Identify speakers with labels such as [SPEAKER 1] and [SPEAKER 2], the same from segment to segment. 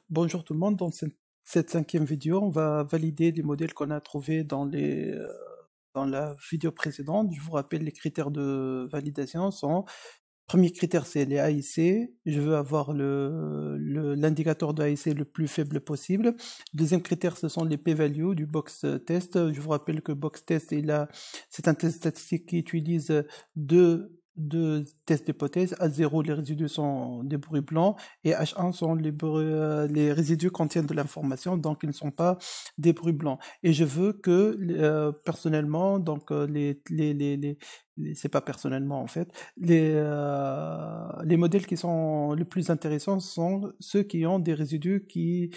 [SPEAKER 1] Bonjour tout le monde, dans cette cinquième vidéo, on va valider les modèles qu'on a trouvés dans la vidéo précédente. Je vous rappelle, les critères de validation sont, premier critère c'est les AIC, je veux avoir l'indicateur de AIC le plus faible possible. Deuxième critère, ce sont les p-values du box test. Je vous rappelle que box test, c'est un test statistique qui utilise deux tests d'hypothèse. A0, les résidus sont des bruits blancs, et H1 sont les résidus contiennent de l'information, donc ils ne sont pas des bruits blancs. Et je veux que, personnellement, donc c'est pas personnellement en fait, les modèles qui sont les plus intéressants sont ceux qui ont des résidus qui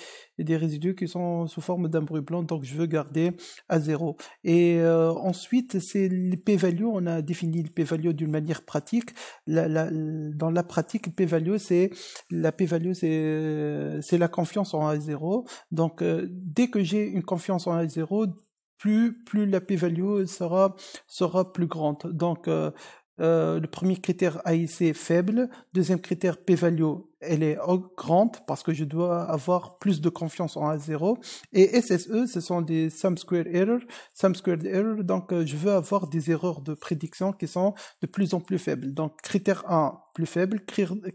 [SPEAKER 1] sont sous forme d'un bruit blanc, donc je veux garder à 0. Et ensuite, c'est les p-values. On a défini le p-value d'une manière pratique. Dans la pratique, le p-value, c'est la confiance en A0. Donc, dès que j'ai une confiance en A0, plus la p-value sera plus grande. Donc, le premier critère AIC faible, deuxième critère p-value, elle est grande parce que je dois avoir plus de confiance en A0, et SSE, ce sont des sum squared error. Donc je veux avoir des erreurs de prédiction qui sont de plus en plus faibles. Donc critère 1 plus faible,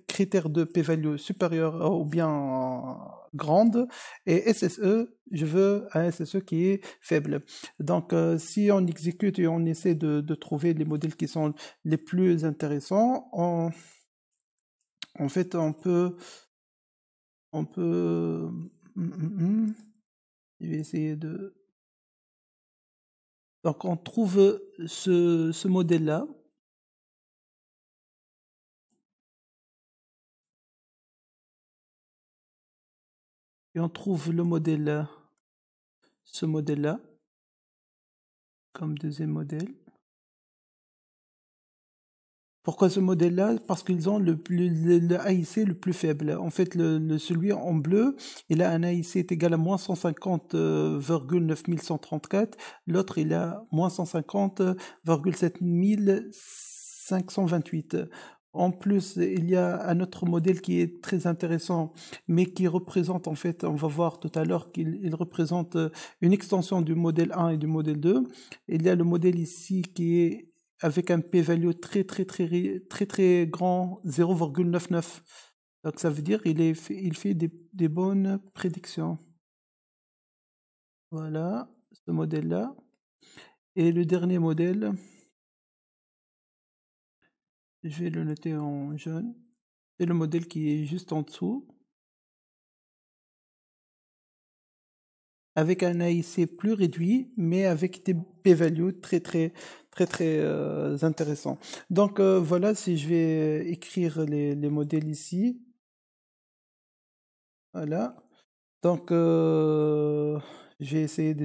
[SPEAKER 1] critère 2 p-value supérieure ou bien grande, et SSE, je veux un SSE qui est faible. Donc si on exécute et on essaie de trouver les modèles qui sont les plus intéressants, en fait on peut je vais essayer de... Donc on trouve ce modèle-là. Et on trouve ce modèle-là, comme deuxième modèle. Pourquoi ce modèle-là? Parce qu'ils ont le AIC le plus faible. En fait, celui en bleu, il a un AIC est égal à moins 150,9134. L'autre, il a moins 150,7528. En plus, il y a un autre modèle qui est très intéressant, mais qui représente, en fait, on va voir tout à l'heure qu'il représente une extension du modèle 1 et du modèle 2. Il y a le modèle ici qui est avec un p-value très grand, 0,99. Donc ça veut dire il fait des bonnes prédictions. Voilà, ce modèle-là. Et le dernier modèle, je vais le noter en jaune, c'est le modèle qui est juste en dessous, avec un AIC plus réduit, mais avec des p-values très intéressants. Donc voilà, si je vais écrire les modèles ici, voilà. Donc je vais essayer de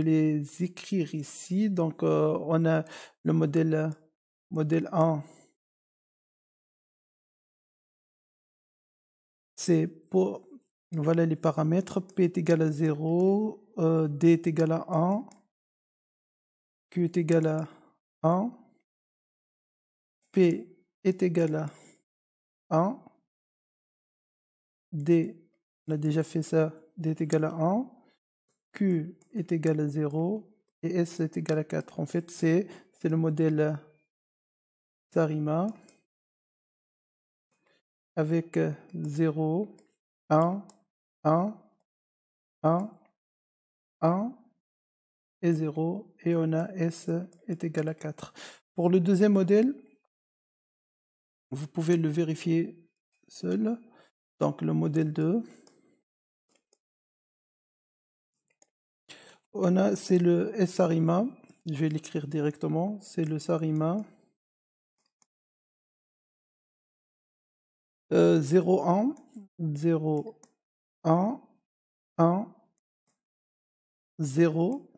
[SPEAKER 1] les écrire ici. Donc on a le modèle 1, c'est pour... Voilà les paramètres. P est égal à 0, D est égal à 1, Q est égal à 1, P est égal à 1, D, on a déjà fait ça, D est égal à 1, Q est égal à 0, et S est égal à 4. En fait, c'est le modèle Sarima avec 0, 1, 1, 1, 1 et 0, et on a S est égal à 4. Pour le deuxième modèle, vous pouvez le vérifier seul. Donc le modèle 2, c'est le S-Sarima, je vais l'écrire directement, c'est le Sarima 0, 1, 0, 1, 1, 0,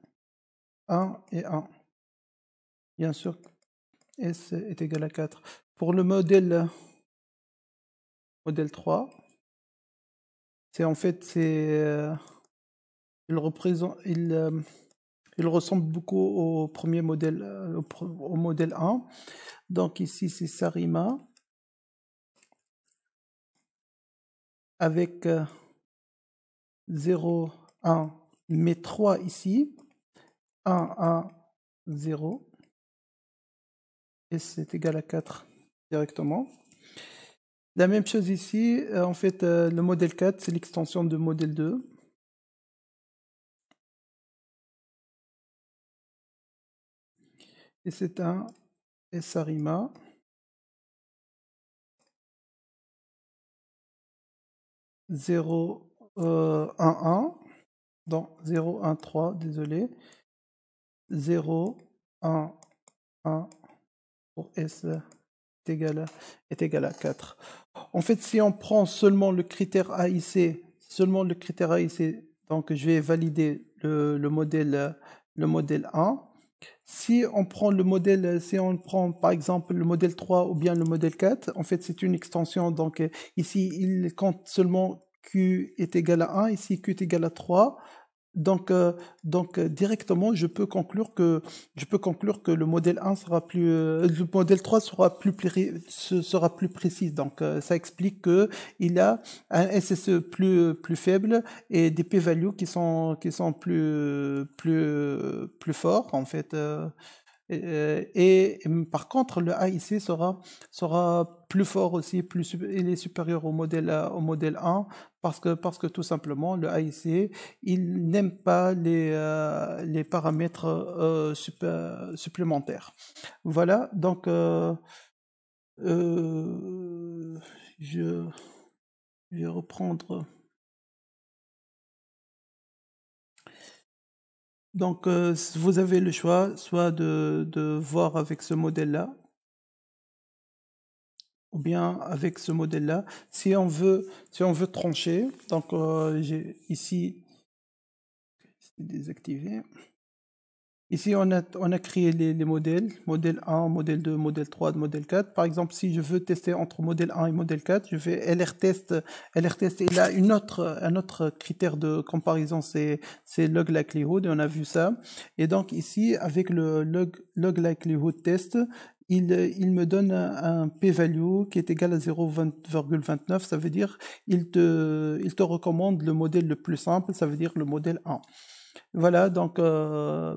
[SPEAKER 1] 1 et 1. Bien sûr, S est égal à 4. Pour le modèle 3, c'est en fait, il représente, il ressemble beaucoup au premier modèle, au modèle 1. Donc ici, c'est Sarima avec 0, 1, mais 3 ici, 1, 1, 0, et c'est égal à 4 directement. La même chose ici, en fait, le modèle 4, c'est l'extension de modèle 2. Et c'est un SARIMA. 0, 1, 1, donc 0, 1, 3, désolé, 0, 1, 1 pour S est égal à 4. En fait, si on prend seulement le critère AIC, donc je vais valider le modèle 1. Si on prend par exemple le modèle 3 ou bien le modèle 4, en fait c'est une extension, donc ici il compte seulement Q est égal à 1, ici Q est égal à 3, donc directement je peux conclure que le modèle 1 sera le modèle 3 sera plus précis, donc ça explique que il a un SSE plus faible et des p-values qui sont plus forts en fait. Par contre, le AIC sera plus fort aussi, il est supérieur au modèle 1 parce que tout simplement, le AIC, il n'aime pas les paramètres supplémentaires. Voilà, donc je vais reprendre. Donc, vous avez le choix, soit de voir avec ce modèle-là, ou bien avec ce modèle-là. Si on veut trancher, donc j'ai ici, c'est désactivé. Ici, on a créé les modèles, modèle 1, modèle 2, modèle 3, modèle 4. Par exemple, si je veux tester entre modèle 1 et modèle 4, je fais LR-test. LR-test, il a un autre critère de comparaison, c'est log likelihood, et on a vu ça. Et donc ici, avec le log likelihood test, il me donne un p-value qui est égal à 0,29. Ça veut dire il te recommande le modèle le plus simple, ça veut dire le modèle 1. Voilà, donc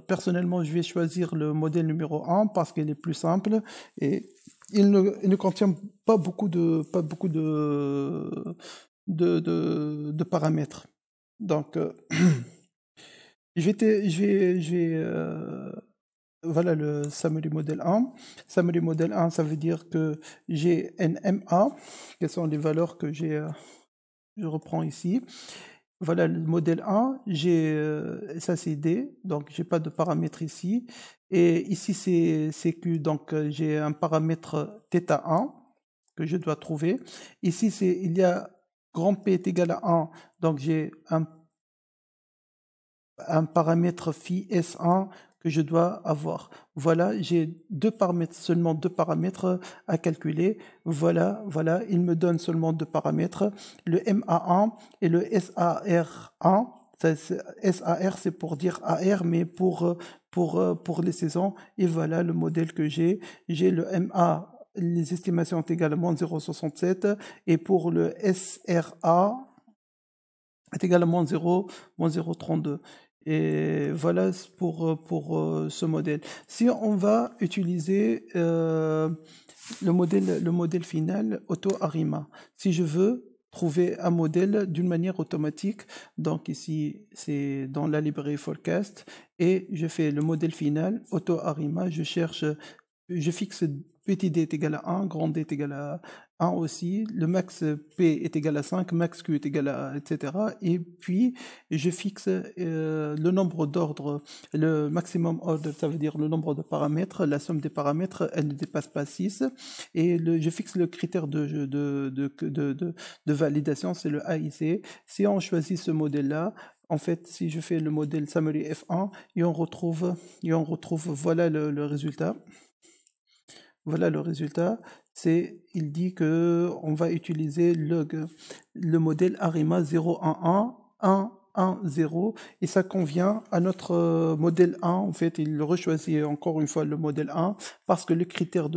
[SPEAKER 1] personnellement, je vais choisir le modèle numéro 1 parce qu'il est plus simple et il ne contient pas beaucoup de paramètres. Donc, voilà le Summary Model 1. Summary Model 1, ça veut dire que j'ai NMA, quelles sont les valeurs que je reprends ici. Voilà le modèle 1, ça c'est D, donc j'ai pas de paramètres ici. Et ici c'est Q, donc j'ai un paramètre θ1 que je dois trouver. Ici il y a grand P est égal à 1, donc j'ai un paramètre phi S1 que je dois avoir. Voilà, j'ai seulement deux paramètres à calculer. Voilà, il me donne seulement deux paramètres, le MA1 et le SAR1. SAR, c'est pour dire AR, mais pour les saisons. Et voilà le modèle que j'ai. J'ai le MA, les estimations sont également 0,67, et pour le SRA, est également 0,32. Et voilà pour ce modèle. Si on va utiliser le modèle final AutoArima, si je veux trouver un modèle d'une manière automatique, donc ici c'est dans la librairie Forecast, et je fais le modèle final AutoArima, je fixe petit d est égal à 1, grand d est égal à 1 aussi, le max p est égal à 5, max q est égal à, etc. Et puis, je fixe le nombre d'ordres, le maximum ordre, ça veut dire le nombre de paramètres, la somme des paramètres, elle ne dépasse pas 6. Et je fixe le critère de validation, c'est le AIC. Si on choisit ce modèle-là, en fait, si je fais le modèle Summary F1, et on retrouve, voilà le résultat. Voilà le résultat, il dit que on va utiliser le modèle ARIMA 011, 1, 1, 0, et ça convient à notre modèle 1. En fait, il rechoisit encore une fois le modèle 1 parce que le critère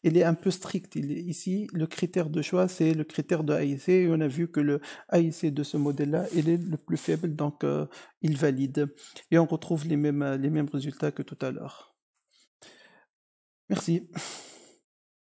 [SPEAKER 1] il est un peu strict. Ici, le critère de choix, c'est le critère de AIC, et on a vu que le AIC de ce modèle-là, il est le plus faible, donc il valide. Et on retrouve les mêmes résultats que tout à l'heure. Merci.